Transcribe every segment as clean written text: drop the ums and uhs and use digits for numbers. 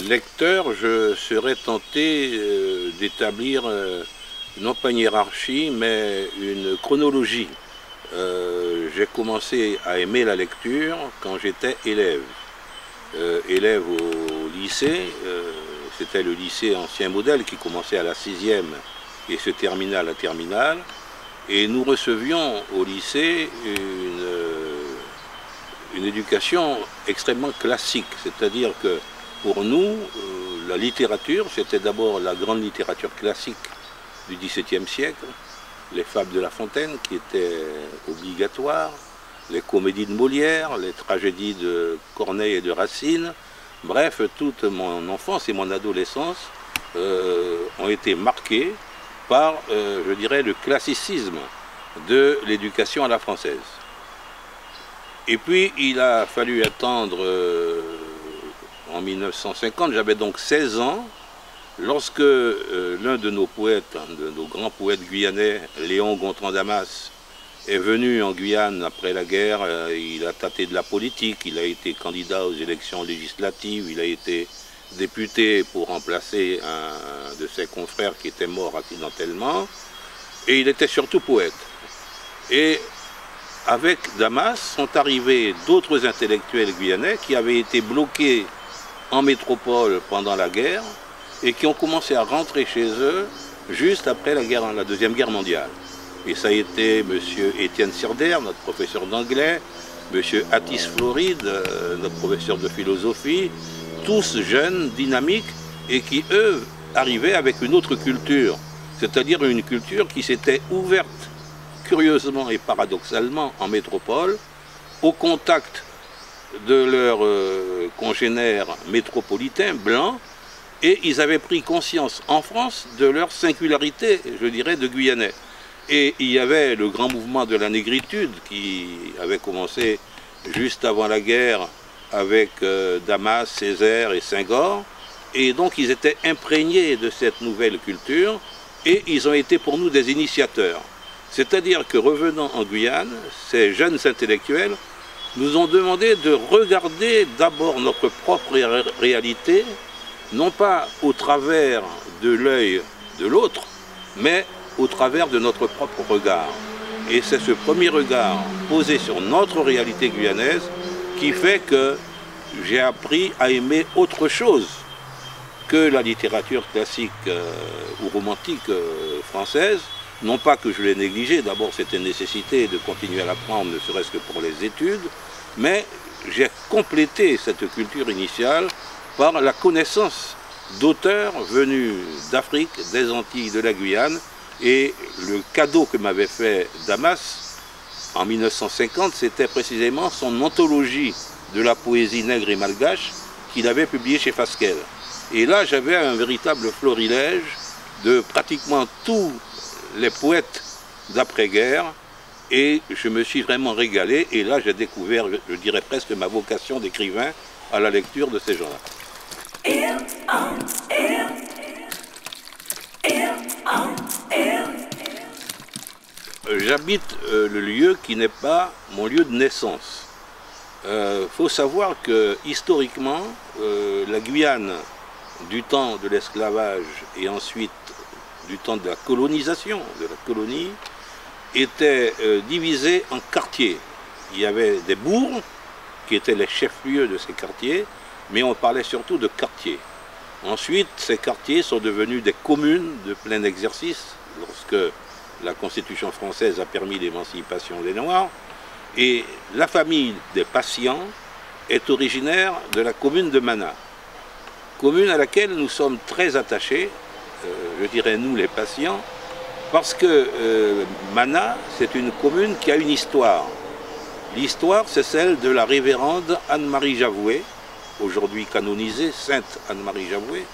Lecteur, je serais tenté d'établir non pas une hiérarchie, mais une chronologie. J'ai commencé à aimer la lecture quand j'étais élève. Élève au lycée, c'était le lycée ancien modèle qui commençait à la 6e et se terminait à la terminale. Et nous recevions au lycée une éducation extrêmement classique, c'est-à-dire que pour nous, la littérature, c'était d'abord la grande littérature classique du XVIIe siècle, les fables de La Fontaine qui étaient obligatoires, les comédies de Molière, les tragédies de Corneille et de Racine. Bref, toute mon enfance et mon adolescence ont été marquées par, je dirais, le classicisme de l'éducation à la française. Et puis, il a fallu attendre... en 1950, j'avais donc 16 ans, lorsque l'un de nos poètes, de nos grands poètes guyanais, Léon Gontran Damas, est venu en Guyane après la guerre. Il a tâté de la politique, il a été candidat aux élections législatives, il a été député pour remplacer un de ses confrères qui était mort accidentellement, et il était surtout poète. Et avec Damas sont arrivés d'autres intellectuels guyanais qui avaient été bloqués en métropole pendant la guerre et qui ont commencé à rentrer chez eux juste après la Deuxième Guerre mondiale. Et ça a été M. Étienne Sirder, notre professeur d'anglais, M. Atis Floride, notre professeur de philosophie, tous jeunes, dynamiques, et qui, eux, arrivaient avec une autre culture, c'est-à-dire une culture qui s'était ouverte, curieusement et paradoxalement, en métropole, au contact de leurs congénères métropolitains blancs, et ils avaient pris conscience en France de leur singularité, je dirais, de Guyanais. Et il y avait le grand mouvement de la négritude qui avait commencé juste avant la guerre avec Damas, Césaire et Senghor, et donc ils étaient imprégnés de cette nouvelle culture et ils ont été pour nous des initiateurs. C'est-à-dire que revenant en Guyane, ces jeunes intellectuels nous ont demandé de regarder d'abord notre propre réalité, non pas au travers de l'œil de l'autre, mais au travers de notre propre regard. Et c'est ce premier regard posé sur notre réalité guyanaise qui fait que j'ai appris à aimer autre chose que la littérature classique ou romantique française. Non pas que je l'ai négligé, d'abord c'était une nécessité de continuer à l'apprendre, ne serait-ce que pour les études, mais j'ai complété cette culture initiale par la connaissance d'auteurs venus d'Afrique, des Antilles, de la Guyane, et le cadeau que m'avait fait Damas en 1950, c'était précisément son anthologie de la poésie nègre et malgache qu'il avait publiée chez Fasquelle. Et là, j'avais un véritable florilège de pratiquement tous les poètes d'après-guerre, et je me suis vraiment régalé, et là j'ai découvert, je dirais presque ma vocation d'écrivain à la lecture de ces gens-là. J'habite le lieu qui n'est pas mon lieu de naissance. Faut savoir que historiquement, la Guyane, du temps de l'esclavage et ensuite du temps de la colonisation, de la colonie, était divisée en quartiers. Il y avait des bourgs qui étaient les chefs-lieux de ces quartiers, mais on parlait surtout de quartiers. Ensuite, ces quartiers sont devenus des communes de plein exercice lorsque la Constitution française a permis l'émancipation des Noirs. Et la famille des Patients est originaire de la commune de Mana, commune à laquelle nous sommes très attachés, je dirais nous les Patients, parce que Mana, c'est une commune qui a une histoire. L'histoire, c'est celle de la révérende Anne-Marie Javoué, aujourd'hui canonisée, Sainte Anne-Marie Javoué,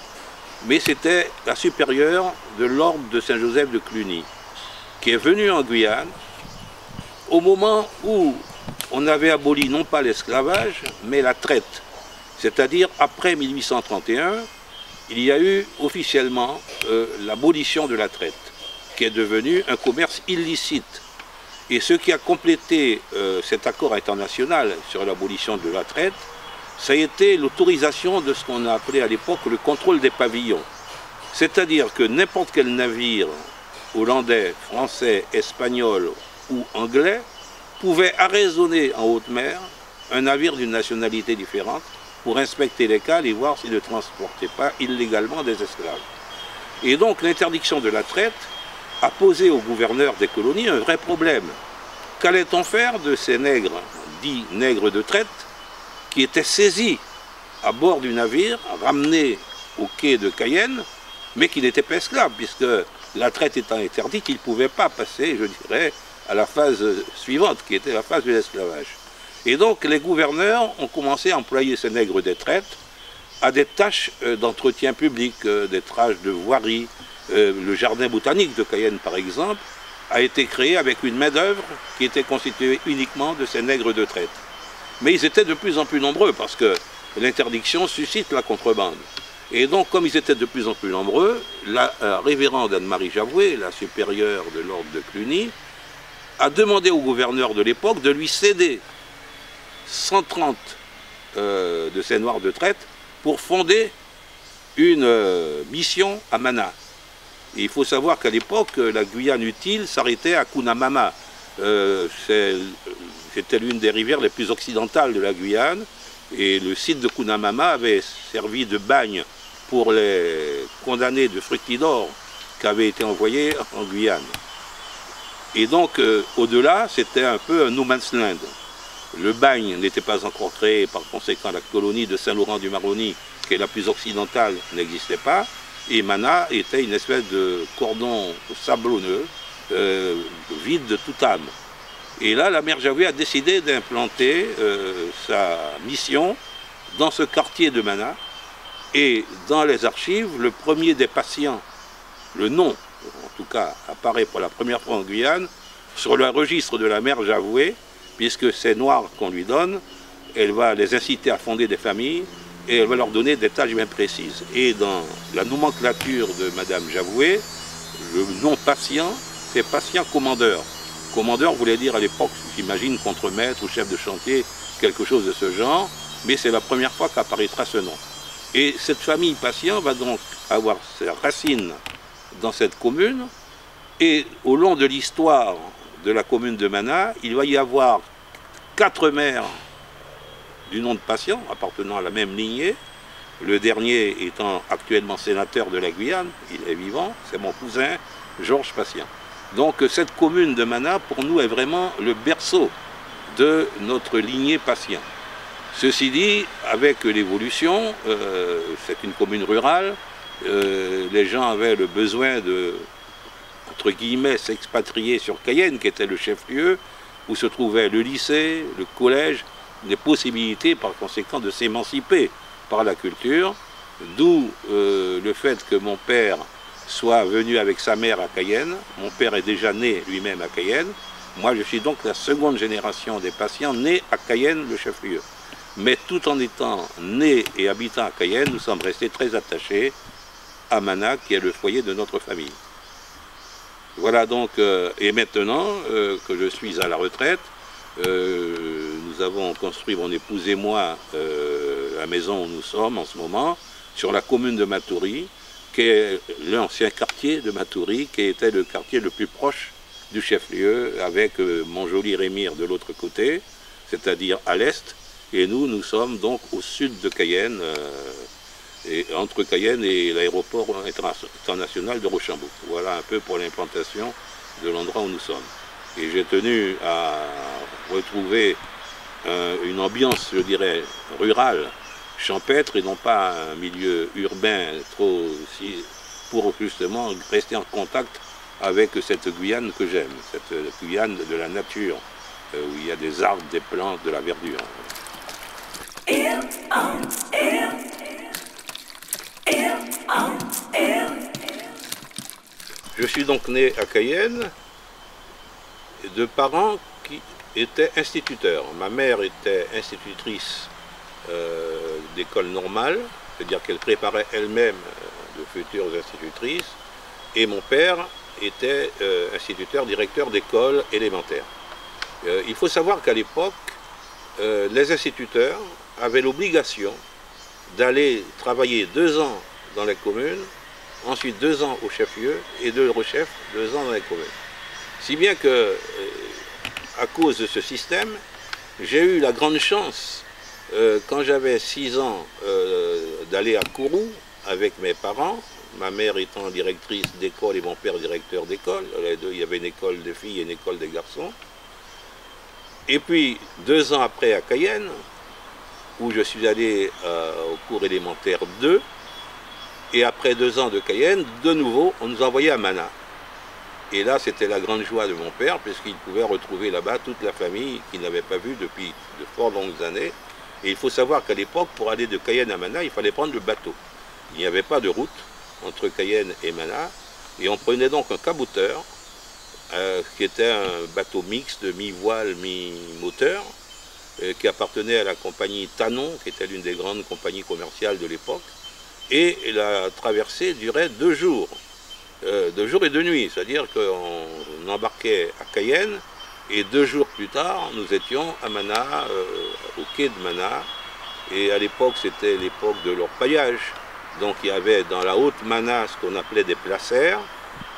mais c'était la supérieure de l'ordre de Saint-Joseph de Cluny, qui est venue en Guyane au moment où on avait aboli non pas l'esclavage, mais la traite. C'est-à-dire après 1831, il y a eu officiellement l'abolition de la traite, qui est devenue un commerce illicite. Et ce qui a complété cet accord international sur l'abolition de la traite, ça a été l'autorisation de ce qu'on a appelé à l'époque le contrôle des pavillons. C'est-à-dire que n'importe quel navire hollandais, français, espagnol ou anglais pouvait arraisonner en haute mer un navire d'une nationalité différente pour inspecter les cales et voir s'il ne transportait pas illégalement des esclaves. Et donc l'interdiction de la traite a posé au gouverneur des colonies un vrai problème. Qu'allait-on faire de ces nègres, dits nègres de traite, qui étaient saisis à bord du navire, ramenés au quai de Cayenne, mais qui n'étaient pas esclaves, puisque la traite étant interdite, ils ne pouvaient pas passer, je dirais, à la phase suivante, qui était la phase de l'esclavage. Et donc les gouverneurs ont commencé à employer ces nègres des traites à des tâches d'entretien public, des tâches de voirie. Le jardin botanique de Cayenne, par exemple, a été créé avec une main-d'œuvre qui était constituée uniquement de ces nègres de traite. Mais ils étaient de plus en plus nombreux parce que l'interdiction suscite la contrebande. Et donc, comme ils étaient de plus en plus nombreux, la révérende Anne-Marie Javoué, la supérieure de l'ordre de Cluny, a demandé au gouverneur de l'époque de lui céder 130 de ces noirs de traite pour fonder une mission à Mana. Et il faut savoir qu'à l'époque, la Guyane utile s'arrêtait à Cunamama. C'était l'une des rivières les plus occidentales de la Guyane. Et le site de Cunamama avait servi de bagne pour les condamnés de Fructidor qui avaient été envoyés en Guyane. Et donc, au-delà, c'était un peu un no man's land. Le bagne n'était pas encore créé, par conséquent, la colonie de Saint-Laurent-du-Maroni, qui est la plus occidentale, n'existait pas. Et Mana était une espèce de cordon sablonneux, vide de toute âme. Et là, la mère Javoué a décidé d'implanter sa mission dans ce quartier de Mana. Et dans les archives, le premier des patients, le nom, en tout cas, apparaît pour la première fois en Guyane, sur le registre de la mère Javoué, puisque ces noirs qu'on lui donne, elle va les inciter à fonder des familles, et elle va leur donner des tâches bien précises. Et dans la nomenclature de Madame Javoué, le nom patient, c'est patient commandeur. Commandeur voulait dire à l'époque, j'imagine, contremaître ou chef de chantier, quelque chose de ce genre, mais c'est la première fois qu'apparaîtra ce nom. Et cette famille patient va donc avoir ses racines dans cette commune, et au long de l'histoire de la commune de Mana, il va y avoir 4 maires du nom de Patient, appartenant à la même lignée, le dernier étant actuellement sénateur de la Guyane, il est vivant, c'est mon cousin Georges Patient. Donc cette commune de Mana, pour nous, est vraiment le berceau de notre lignée Patient. Ceci dit, avec l'évolution, c'est une commune rurale, les gens avaient le besoin de, entre guillemets, s'expatrier sur Cayenne, qui était le chef-lieu, où se trouvait le lycée, le collège, des possibilités par conséquent de s'émanciper par la culture, d'où le fait que mon père soit venu avec sa mère à Cayenne. Mon père est déjà né lui-même à Cayenne. Moi, je suis donc la seconde génération des patients nés à Cayenne, le chef-lieu. Mais tout en étant nés et habitant à Cayenne, nous sommes restés très attachés à Mana, qui est le foyer de notre famille. Voilà donc, et maintenant que je suis à la retraite, nous avons construit, mon épouse et moi, la maison où nous sommes en ce moment, sur la commune de Matoury, qui est l'ancien quartier de Matoury, qui était le quartier le plus proche du chef-lieu, avec Montjoly-Rémire de l'autre côté, c'est-à-dire à l'est, et nous sommes donc au sud de Cayenne, et entre Cayenne et l'aéroport international de Rochambeau. Voilà un peu pour l'implantation de l'endroit où nous sommes. Et j'ai tenu à retrouver une ambiance, je dirais, rurale, champêtre, et non pas un milieu urbain trop, pour justement rester en contact avec cette Guyane que j'aime, cette Guyane de la nature, où il y a des arbres, des plantes, de la verdure. Je suis donc né à Cayenne, de parents qui était instituteur. Ma mère était institutrice d'école normale, c'est-à-dire qu'elle préparait elle-même de futures institutrices, et mon père était instituteur, directeur d'école élémentaire. Il faut savoir qu'à l'époque, les instituteurs avaient l'obligation d'aller travailler 2 ans dans les communes, ensuite 2 ans au chef-lieu et de rechef 2 ans dans les communes. Si bien que, à cause de ce système, j'ai eu la grande chance, quand j'avais 6 ans, d'aller à Kourou avec mes parents, ma mère étant directrice d'école et mon père directeur d'école. Les deux, il y avait une école de filles et une école de garçons. Et puis, 2 ans après à Cayenne, où je suis allé au cours élémentaire 2, et après 2 ans de Cayenne, de nouveau, on nous envoyait à Mana. Et là, c'était la grande joie de mon père, puisqu'il pouvait retrouver là-bas toute la famille qu'il n'avait pas vue depuis de fort longues années. Et il faut savoir qu'à l'époque, pour aller de Cayenne à Mana, il fallait prendre le bateau. Il n'y avait pas de route entre Cayenne et Mana, et on prenait donc un cabouteur, qui était un bateau mixte, mi-voile, mi-moteur, qui appartenait à la compagnie Tanon, qui était l'une des grandes compagnies commerciales de l'époque, et la traversée durait 2 jours. 2 jours et 2 nuits, c'est-à-dire qu'on embarquait à Cayenne, et 2 jours plus tard, nous étions à Mana, au quai de Mana, et à l'époque, c'était l'époque de l'orpaillage. Donc il y avait dans la haute Mana ce qu'on appelait des placères,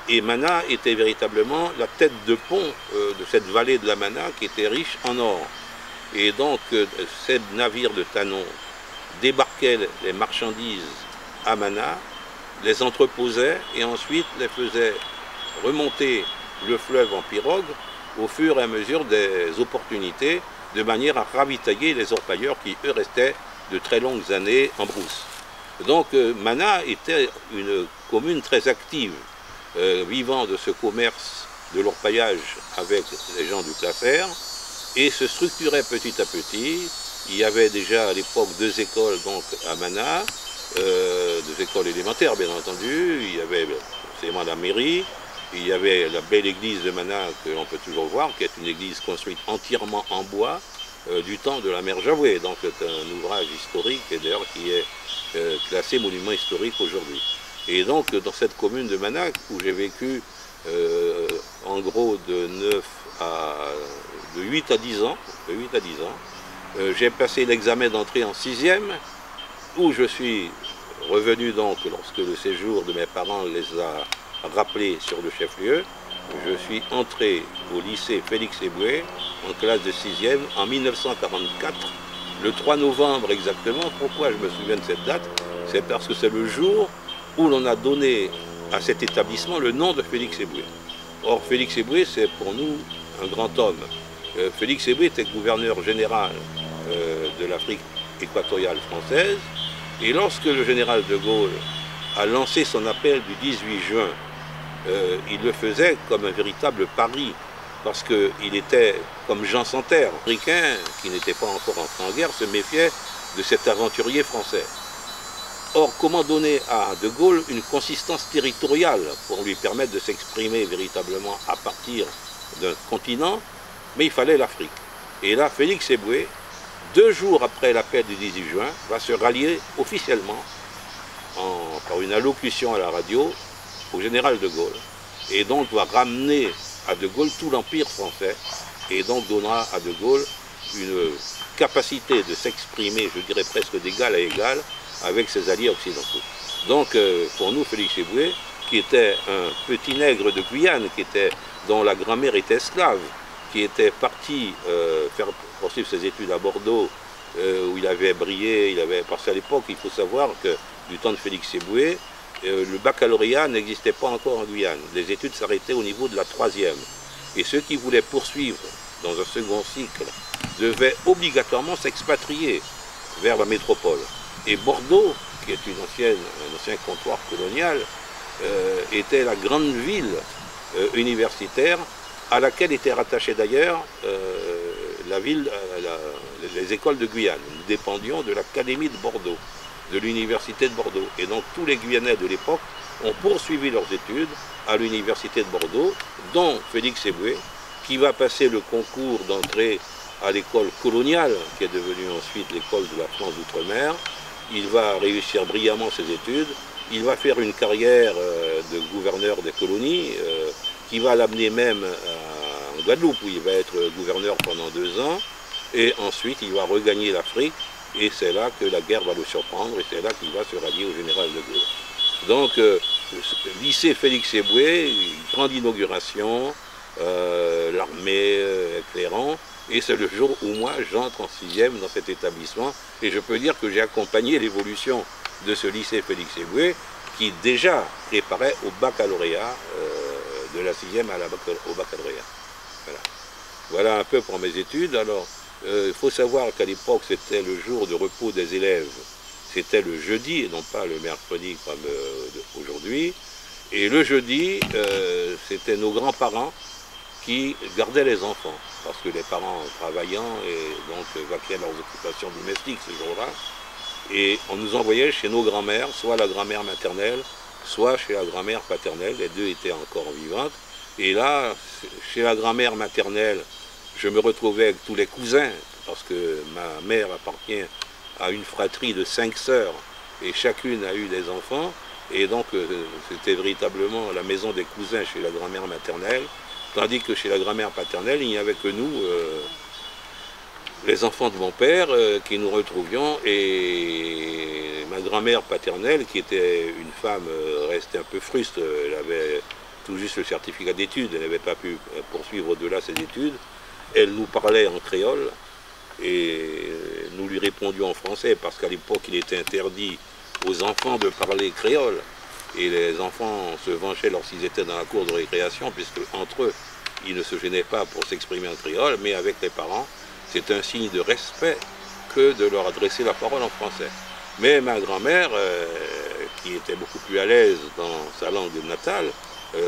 et Mana était véritablement la tête de pont de cette vallée de la Mana qui était riche en or. Et donc ces navires de Tanon débarquaient les marchandises à Mana, les entreposaient et ensuite les faisaient remonter le fleuve en pirogue au fur et à mesure des opportunités, de manière à ravitailler les orpailleurs qui, eux, restaient de très longues années en brousse. Donc Mana était une commune très active, vivant de ce commerce de l'orpaillage avec les gens du Placer, et se structurait petit à petit. Il y avait déjà à l'époque 2 écoles donc, à Mana, 2 écoles élémentaires bien entendu. Il y avait forcément la mairie, il y avait la belle église de Mana que l'on peut toujours voir, qui est une église construite entièrement en bois, du temps de la mère Javoué. Donc c'est un ouvrage historique et d'ailleurs qui est classé monument historique aujourd'hui. Et donc dans cette commune de Mana où j'ai vécu en gros de 8 à 10 ans, j'ai passé l'examen d'entrée en 6e, où je suis revenu donc lorsque le séjour de mes parents les a rappelés sur le chef-lieu. Je suis entré au lycée Félix Éboué en classe de 6e en 1944, le 3 novembre exactement. Pourquoi je me souviens de cette date? C'est parce que c'est le jour où l'on a donné à cet établissement le nom de Félix Éboué. Or, Félix Éboué, c'est pour nous un grand homme. Félix Éboué était gouverneur général de l'Afrique équatoriale française, et lorsque le général de Gaulle a lancé son appel du 18 juin, il le faisait comme un véritable pari, parce qu'il était comme Jean Santerre, américain qui n'était pas encore entré en guerre, se méfiait de cet aventurier français. Or, comment donner à De Gaulle une consistance territoriale pour lui permettre de s'exprimer véritablement à partir d'un continent? Mais il fallait l'Afrique. Et là, Félix Éboué, 2 jours après l'appel du 18 juin, va se rallier officiellement, par une allocution à la radio, au général de Gaulle, et donc va ramener à De Gaulle tout l'empire français, et donc donnera à De Gaulle une capacité de s'exprimer, je dirais presque d'égal à égal, avec ses alliés occidentaux. Donc pour nous, Félix Éboué, qui était un petit nègre de Guyane, dont la grand-mère était esclave, qui était parti poursuivre ses études à Bordeaux, où il avait brillé, parce qu'à l'époque, il faut savoir que du temps de Félix Éboué, le baccalauréat n'existait pas encore en Guyane. Les études s'arrêtaient au niveau de la 3e. Et ceux qui voulaient poursuivre dans un second cycle devaient obligatoirement s'expatrier vers la métropole. Et Bordeaux, qui est un ancien comptoir colonial, était la grande ville universitaire à laquelle étaient rattachées d'ailleurs les écoles de Guyane. Nous dépendions de l'Académie de Bordeaux, de l'Université de Bordeaux. Et donc tous les Guyanais de l'époque ont poursuivi leurs études à l'Université de Bordeaux, dont Félix Éboué, qui va passer le concours d'entrée à l'école coloniale, qui est devenue ensuite l'école de la France d'outre-mer. Il va réussir brillamment ses études. Il va faire une carrière de gouverneur des colonies, qui va l'amener même en Guadeloupe, où il va être gouverneur pendant 2 ans. Et ensuite, il va regagner l'Afrique. Et c'est là que la guerre va le surprendre. Et c'est là qu'il va se rallier au général de Gaulle. Donc, lycée Félix Éboué, grande inauguration, l'armée éclairant. Et c'est le jour où moi j'entre en 6e dans cet établissement. Et je peux dire que j'ai accompagné l'évolution de ce lycée Félix Éboué, qui déjà préparait au baccalauréat, de la 6e au baccalauréat. Voilà. Voilà un peu pour mes études. Alors, il faut savoir qu'à l'époque, c'était le jour de repos des élèves. C'était le jeudi et non pas le mercredi comme aujourd'hui. Et le jeudi, c'était nos grands-parents qui gardaient les enfants, parce que les parents travaillant et donc vaquaient leurs occupations domestiques ce jour-là. Et on nous envoyait chez nos grands-mères, soit la grand-mère maternelle, soit chez la grand-mère paternelle, les deux étaient encore vivantes. Et là, chez la grand-mère maternelle, je me retrouvais avec tous les cousins, parce que ma mère appartient à une fratrie de 5 sœurs, et chacune a eu des enfants, et donc c'était véritablement la maison des cousins chez la grand-mère maternelle, tandis que chez la grand-mère paternelle, il n'y avait que nous, les enfants de mon père, qui nous retrouvions, et ma grand-mère paternelle, qui était une femme restée un peu fruste, elle avait tout juste le certificat d'études, elle n'avait pas pu poursuivre au-delà ses études, elle nous parlait en créole, et nous lui répondions en français, parce qu'à l'époque il était interdit aux enfants de parler créole, et les enfants se vengeaient lorsqu'ils étaient dans la cour de récréation, puisque entre eux, ils ne se gênaient pas pour s'exprimer en créole, mais avec les parents, c'est un signe de respect que de leur adresser la parole en français. Mais ma grand-mère, qui était beaucoup plus à l'aise dans sa langue natale,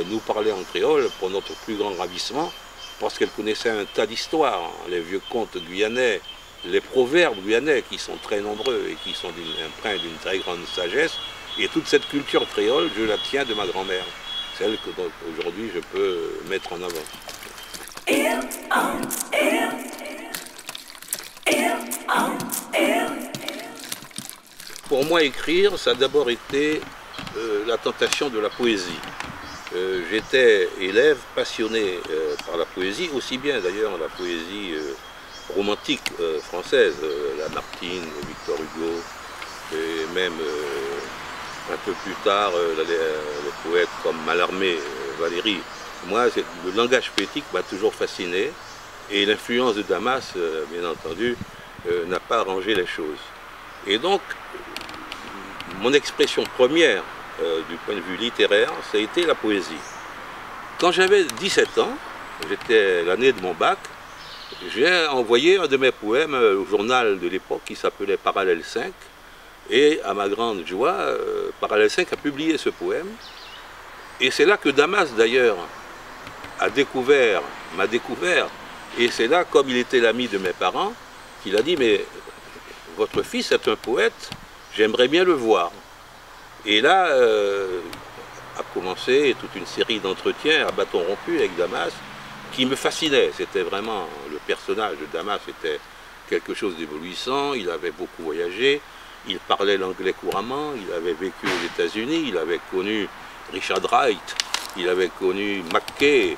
nous parlait en créole pour notre plus grand ravissement, parce qu'elle connaissait un tas d'histoires, les vieux contes guyanais, les proverbes guyanais qui sont très nombreux et qui sont empreints d'une très grande sagesse. Et toute cette culture créole, je la tiens de ma grand-mère, celle que aujourd'hui je peux mettre en avant. Pour moi, écrire, ça a d'abord été la tentation de la poésie. J'étais élève passionné par la poésie, aussi bien d'ailleurs la poésie romantique française, Lamartine, Victor Hugo, et même un peu plus tard les poètes comme Mallarmé, Valéry. Moi, le langage poétique m'a toujours fasciné, et l'influence de Damas, bien entendu, n'a pas arrangé les choses. Et donc, mon expression première, du point de vue littéraire, ça a été la poésie. Quand j'avais 17 ans, j'étais l'année de mon bac, j'ai envoyé un de mes poèmes au journal de l'époque qui s'appelait Parallèle 5, et à ma grande joie, Parallèle 5 a publié ce poème, et c'est là que Damas d'ailleurs m'a découvert, et c'est là, comme il était l'ami de mes parents, qu'il a dit « mais votre fils est un poète, j'aimerais bien le voir ». Et là a commencé toute une série d'entretiens à bâton rompu avec Damas qui me fascinait. C'était vraiment, le personnage de Damas était quelque chose d'éblouissant, il avait beaucoup voyagé, il parlait l'anglais couramment, il avait vécu aux États-Unis, il avait connu Richard Wright, il avait connu McKay,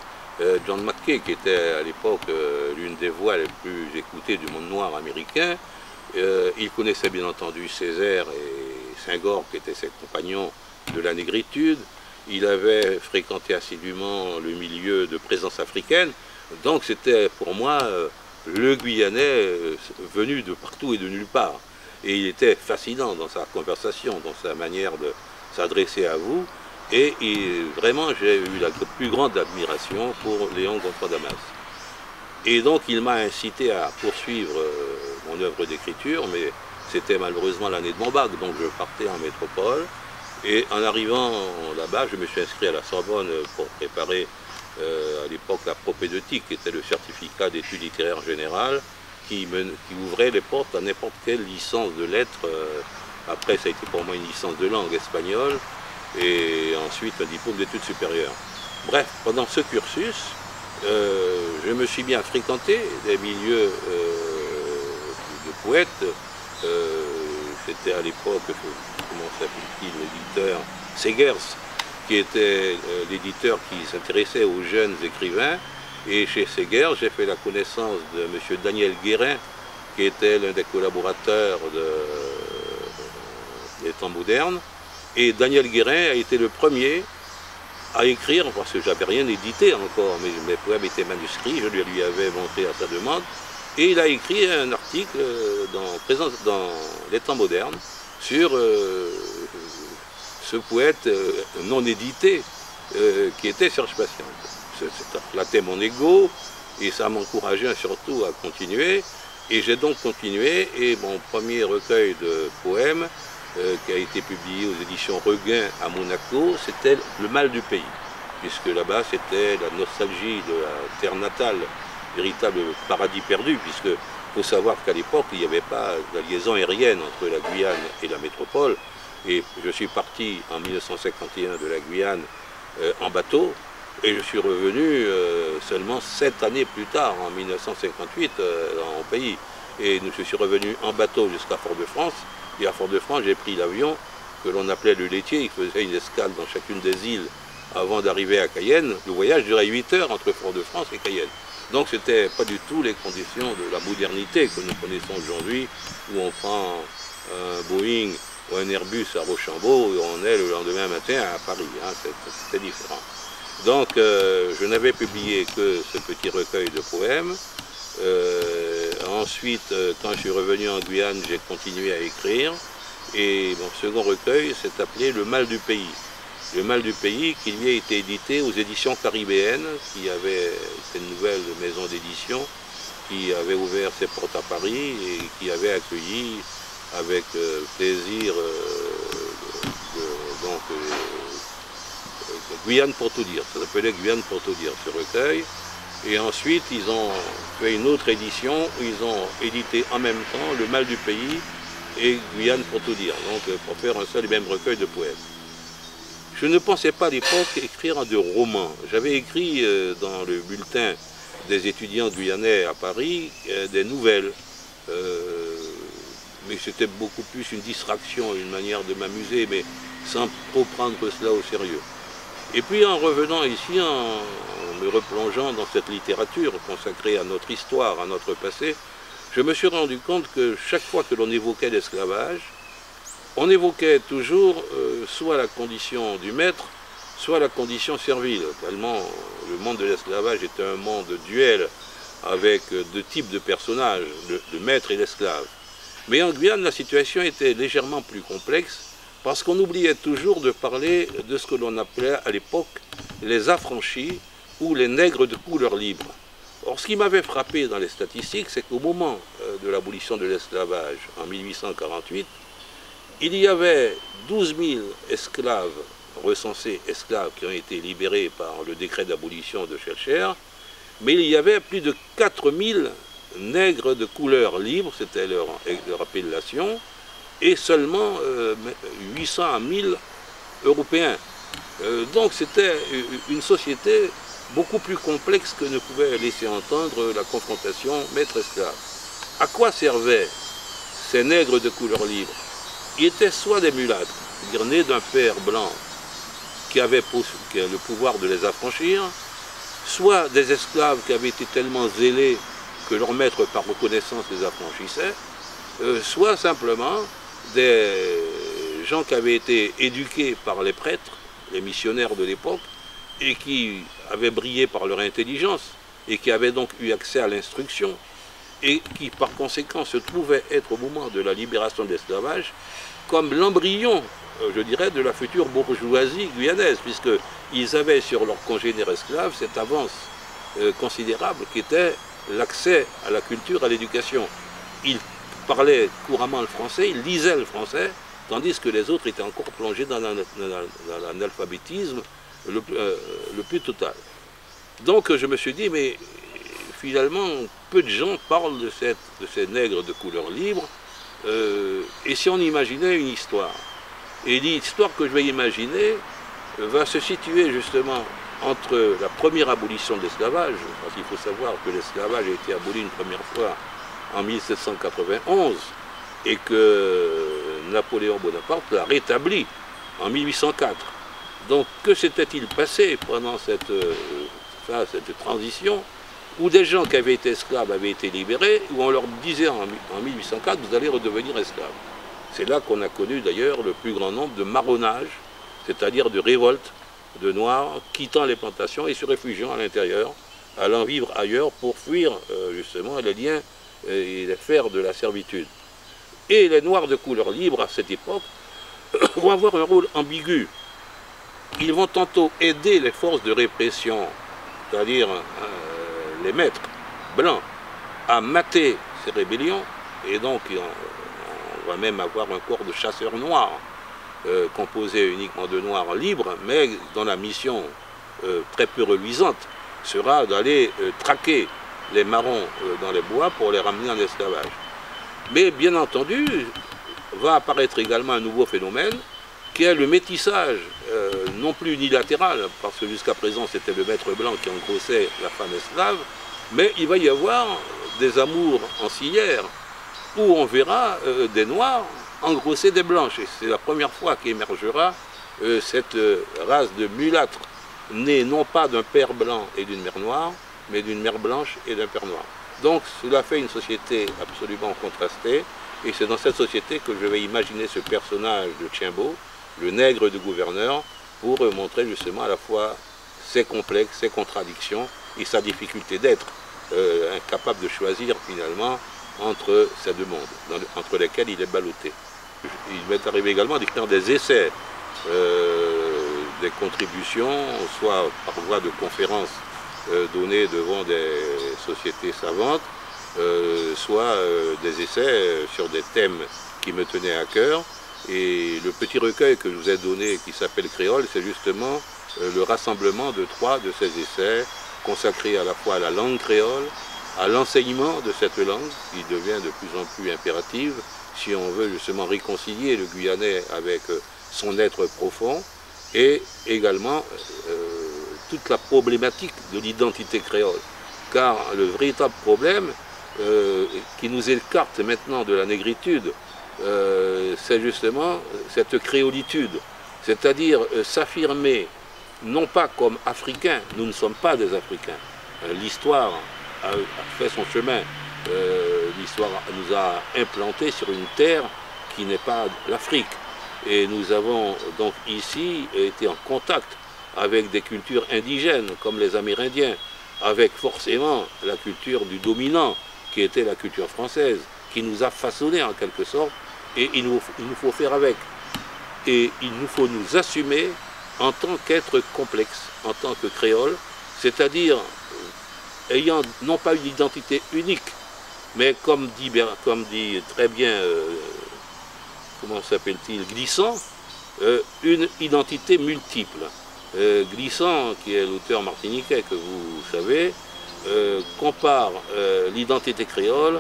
John McKay, qui était à l'époque l'une des voix les plus écoutées du monde noir américain. Il connaissait bien entendu Césaire et Senghor, qui étaient ses compagnons de la négritude. Il avait fréquenté assidûment le milieu de présence africaine. Donc c'était pour moi le Guyanais venu de partout et de nulle part. Et il était fascinant dans sa conversation, dans sa manière de s'adresser à vous. Et vraiment, j'ai eu la plus grande admiration pour Léon Gontran Damas. Et donc il m'a incité à poursuivre mon œuvre d'écriture, mais c'était malheureusement l'année de mon bac, donc je partais en métropole. Et en arrivant là-bas, je me suis inscrit à la Sorbonne pour préparer à l'époque la propédeutique, qui était le certificat d'études littéraires générales, qui ouvrait les portes à n'importe quelle licence de lettres. Après, ça a été pour moi une licence de langue espagnole, et ensuite un diplôme d'études supérieures. Bref, pendant ce cursus, je me suis bien fréquenté des milieux de poètes. C'était à l'époque, comment s'appelle-t-il, l'éditeur Segers, qui était l'éditeur qui s'intéressait aux jeunes écrivains. Et chez Segers, j'ai fait la connaissance de M. Daniel Guérin, qui était l'un des collaborateurs des Temps modernes. Et Daniel Guérin a été le premier à écrire, parce que j'avais rien édité encore, mais mes poèmes étaient manuscrits, je lui avais montré à sa demande, et il a écrit un article dans les Temps modernes sur ce poète non édité qui était Serge Patience. Ça flattait mon ego et ça m'encourageait surtout à continuer, et j'ai donc continué, et mon premier recueil de poèmes qui a été publié aux éditions Reguin à Monaco, c'était Le mal du pays, puisque là-bas c'était la nostalgie de la terre natale, véritable paradis perdu, puisque il faut savoir qu'à l'époque il n'y avait pas la liaison aérienne entre la Guyane et la métropole, et je suis parti en 1951 de la Guyane en bateau, et je suis revenu seulement 7 années plus tard, en 1958, en pays, et je suis revenu en bateau jusqu'à Fort-de-France. Et à Fort-de-France, j'ai pris l'avion que l'on appelait le laitier. Il faisait une escale dans chacune des îles avant d'arriver à Cayenne. Le voyage durait 8 heures entre Fort-de-France et Cayenne. Donc c'était pas du tout les conditions de la modernité que nous connaissons aujourd'hui, où on prend un Boeing ou un Airbus à Rochambeau et on est le lendemain matin à Paris. Hein, c'est différent. Donc je n'avais publié que ce petit recueil de poèmes. Ensuite, quand je suis revenu en Guyane, j'ai continué à écrire, et mon second recueil s'est appelé Le mal du pays. Le mal du pays qui lui a été édité aux éditions caribéennes, qui avait une nouvelle maison d'édition, qui avait ouvert ses portes à Paris et qui avait accueilli avec plaisir Guyane pour tout dire. Ça s'appelait Guyane pour tout dire, ce recueil. Et ensuite, ils ont fait une autre édition où ils ont édité en même temps Le mal du pays et Guyane pour tout dire, donc pour faire un seul et même recueil de poèmes. Je ne pensais pas à l'époque écrire de romans. J'avais écrit dans le bulletin des étudiants guyanais à Paris des nouvelles, mais c'était beaucoup plus une distraction, une manière de m'amuser, mais sans trop prendre cela au sérieux. Et puis en revenant ici, en me replongeant dans cette littérature consacrée à notre histoire, à notre passé, je me suis rendu compte que chaque fois que l'on évoquait l'esclavage, on évoquait toujours soit la condition du maître, soit la condition servile. Tellement le monde de l'esclavage était un monde duel avec deux types de personnages, le maître et l'esclave. Mais en Guyane, la situation était légèrement plus complexe, parce qu'on oubliait toujours de parler de ce que l'on appelait à l'époque les affranchis ou les nègres de couleur libre. Or, ce qui m'avait frappé dans les statistiques, c'est qu'au moment de l'abolition de l'esclavage, en 1848, il y avait 12 000 esclaves, recensés esclaves, qui ont été libérés par le décret d'abolition de Schœlcher, mais il y avait plus de 4 000 nègres de couleur libre, c'était leur appellation, et seulement 800 à 1000 Européens. Donc c'était une société beaucoup plus complexe que ne pouvait laisser entendre la confrontation maître-esclave. À quoi servaient ces nègres de couleur libre? Ils étaient soit des mulâtres, c'est-à-dire nés d'un père blanc qui avait le pouvoir de les affranchir, soit des esclaves qui avaient été tellement zélés que leur maître par reconnaissance les affranchissait, soit simplement des gens qui avaient été éduqués par les prêtres, les missionnaires de l'époque, et qui avaient brillé par leur intelligence, et qui avaient donc eu accès à l'instruction, et qui par conséquent se trouvaient être au moment de la libération de l'esclavage comme l'embryon, je dirais, de la future bourgeoisie guyanaise, puisqu'ils avaient sur leurs congénères esclaves cette avance considérable qui était l'accès à la culture, à l'éducation. Ils parlaient couramment le français, ils lisaient le français, tandis que les autres étaient encore plongés dans l'analphabétisme le plus total. Donc je me suis dit, mais finalement, peu de gens parlent de ces nègres de couleur libre, et si on imaginait une histoire? Et l'histoire que je vais imaginer va se situer justement entre la première abolition de l'esclavage, parce qu'il faut savoir que l'esclavage a été aboli une première fois en 1791 et que Napoléon Bonaparte l'a rétabli en 1804. Donc que s'était-il passé pendant cette transition où des gens qui avaient été esclaves avaient été libérés, où on leur disait en 1804 vous allez redevenir esclaves. C'est là qu'on a connu d'ailleurs le plus grand nombre de marronnages, c'est-à-dire de révoltes de Noirs quittant les plantations et se réfugiant à l'intérieur, allant vivre ailleurs pour fuir justement les liens et les fers de la servitude. Et les Noirs de couleur libre à cette époque vont avoir un rôle ambigu. Ils vont tantôt aider les forces de répression, c'est-à-dire les maîtres blancs, à mater ces rébellions, et donc on va même avoir un corps de chasseurs noirs, composé uniquement de noirs libres, mais dont la mission très peu reluisante sera d'aller traquer les marrons dans les bois pour les ramener en esclavage. Mais bien entendu, va apparaître également un nouveau phénomène qui est le métissage, non plus unilatéral, parce que jusqu'à présent c'était le maître blanc qui engrossait la femme esclave, mais il va y avoir des amours ancillaires où on verra des noirs engrosser des blanches. Et c'est la première fois qu'émergera cette race de mulâtres, née non pas d'un père blanc et d'une mère noire, mais d'une mère blanche et d'un père noir. Donc cela fait une société absolument contrastée, et c'est dans cette société que je vais imaginer ce personnage de Tienbeau, le nègre du gouverneur, pour montrer justement à la fois ses complexes, ses contradictions et sa difficulté d'être, incapable de choisir finalement entre ces deux mondes, entre lesquels il est ballotté. Il m'est arrivé également d'écrire des essais, des contributions, soit par voie de conférences données devant des sociétés savantes, soit des essais sur des thèmes qui me tenaient à cœur. Et le petit recueil que je vous ai donné, qui s'appelle Créole, c'est justement le rassemblement de 3 de ces essais consacrés à la fois à la langue créole, à l'enseignement de cette langue, qui devient de plus en plus impérative, si on veut justement réconcilier le Guyanais avec son être profond, et également toute la problématique de l'identité créole. Car le véritable problème qui nous écarte maintenant de la négritude, c'est justement cette créolitude, c'est-à-dire s'affirmer non pas comme Africains, nous ne sommes pas des Africains. L'histoire a fait son chemin, l'histoire nous a implantés sur une terre qui n'est pas l'Afrique. Et nous avons donc ici été en contact avec des cultures indigènes comme les Amérindiens, avec forcément la culture du dominant qui était la culture française, qui nous a façonnés en quelque sorte, et il nous faut faire avec. Et il nous faut nous assumer en tant qu'être complexe, en tant que créole, c'est-à-dire ayant non pas une identité unique, mais comme dit très bien, comment s'appelle-t-il, Glissant, une identité multiple. Glissant, qui est l'auteur martiniquais que vous savez, compare l'identité créole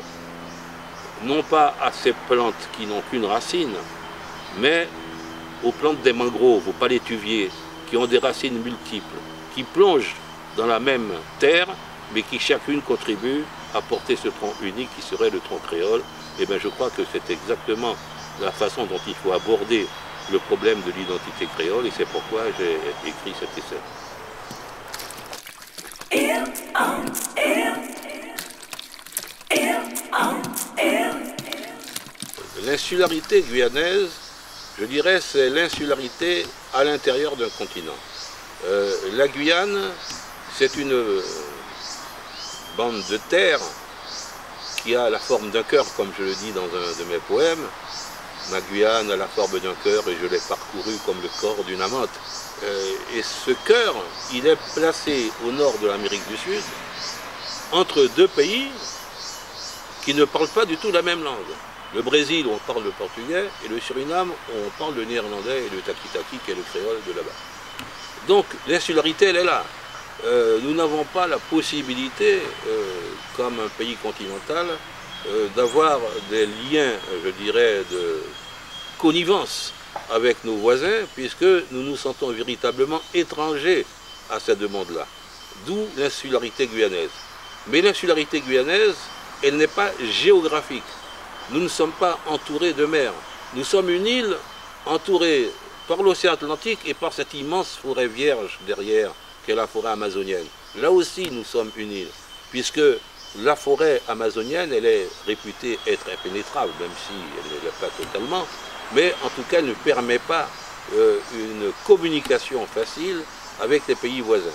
non pas à ces plantes qui n'ont qu'une racine, mais aux plantes des mangroves, aux palétuviers, qui ont des racines multiples, qui plongent dans la même terre, mais qui chacune contribue à porter ce tronc unique qui serait le tronc créole. Et bien je crois que c'est exactement la façon dont il faut aborder le problème de l'identité créole, et c'est pourquoi j'ai écrit cet essai. L'insularité guyanaise, je dirais, c'est l'insularité à l'intérieur d'un continent. La Guyane, c'est une bande de terre qui a la forme d'un cœur, comme je le dis dans un de mes poèmes. Ma Guyane a la forme d'un cœur et je l'ai parcouru comme le corps d'une amante. Et ce cœur, il est placé au nord de l'Amérique du Sud, entre deux pays qui ne parlent pas du tout la même langue. Le Brésil, on parle le portugais, et le Suriname, on parle le néerlandais et le taki-taki, qui est le créole de là-bas. Donc l'insularité, elle est là. Nous n'avons pas la possibilité, comme un pays continental, d'avoir des liens, je dirais, de connivence avec nos voisins, puisque nous nous sentons véritablement étrangers à cette demande-là. D'où l'insularité guyanaise. Mais l'insularité guyanaise, elle n'est pas géographique. Nous ne sommes pas entourés de mer. Nous sommes une île entourée par l'océan Atlantique et par cette immense forêt vierge derrière, qu'est la forêt amazonienne. Là aussi, nous sommes une île, puisque la forêt amazonienne, elle est réputée être impénétrable, même si elle ne l'est pas totalement, mais en tout cas, elle ne permet pas une communication facile avec les pays voisins.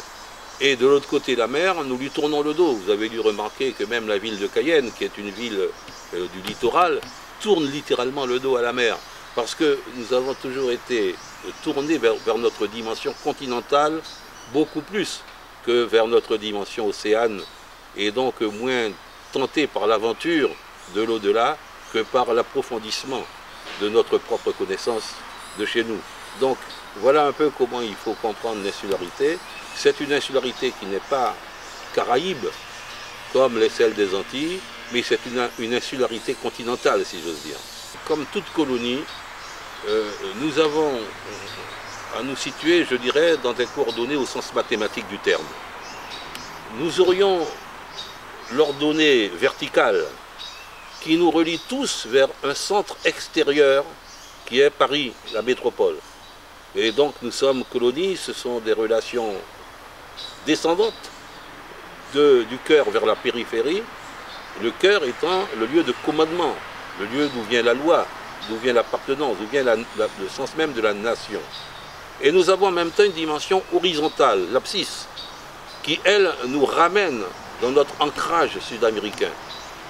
Et de l'autre côté de la mer, nous lui tournons le dos. Vous avez dû remarquer que même la ville de Cayenne, qui est une ville du littoral, tourne littéralement le dos à la mer. Parce que nous avons toujours été tournés vers notre dimension continentale, beaucoup plus que vers notre dimension océane, et donc moins tentés par l'aventure de l'au-delà que par l'approfondissement de notre propre connaissance de chez nous. Donc voilà un peu comment il faut comprendre l'insularité. C'est une insularité qui n'est pas caraïbe, comme celle des Antilles, mais c'est une insularité continentale, si j'ose dire. Comme toute colonie, nous avons à nous situer, je dirais, dans des coordonnées au sens mathématique du terme. Nous aurions l'ordonnée verticale qui nous relie tous vers un centre extérieur qui est Paris, la métropole. Et donc nous sommes colonies, ce sont des relations descendantes du cœur vers la périphérie, le cœur étant le lieu de commandement, le lieu d'où vient la loi, d'où vient l'appartenance, d'où vient le sens même de la nation. Et nous avons en même temps une dimension horizontale, l'abscisse, qui, elle, nous ramène dans notre ancrage sud-américain.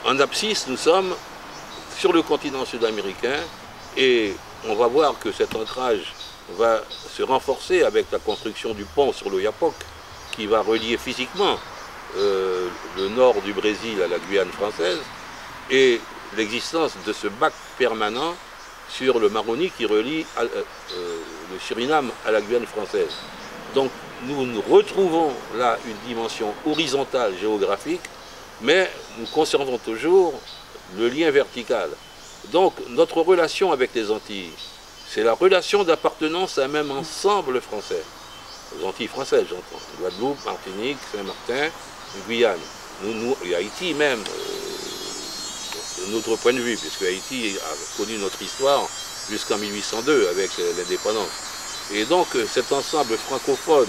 En abscisse, nous sommes sur le continent sud-américain et on va voir que cet ancrage va se renforcer avec la construction du pont sur l'Oyapock qui va relier physiquement le nord du Brésil à la Guyane française et l'existence de ce bac permanent sur le Maroni qui relie le Suriname à la Guyane française. Donc nous retrouvons là une dimension horizontale géographique, mais nous conservons toujours le lien vertical. Donc notre relation avec les Antilles, c'est la relation d'appartenance à un même ensemble français. Les Antilles françaises, j'entends. Guadeloupe, Martinique, Saint-Martin, Guyane. Et Haïti même, de notre point de vue, puisque Haïti a connu notre histoire jusqu'en 1802 avec l'indépendance. Et donc cet ensemble francophone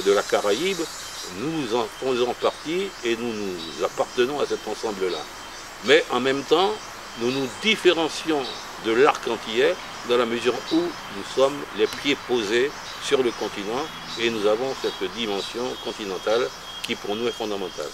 de la Caraïbe, nous en faisons partie et nous appartenons à cet ensemble-là. Mais en même temps, nous nous différencions de l'arc antillais dans la mesure où nous sommes les pieds posés sur le continent et nous avons cette dimension continentale qui pour nous est fondamentale.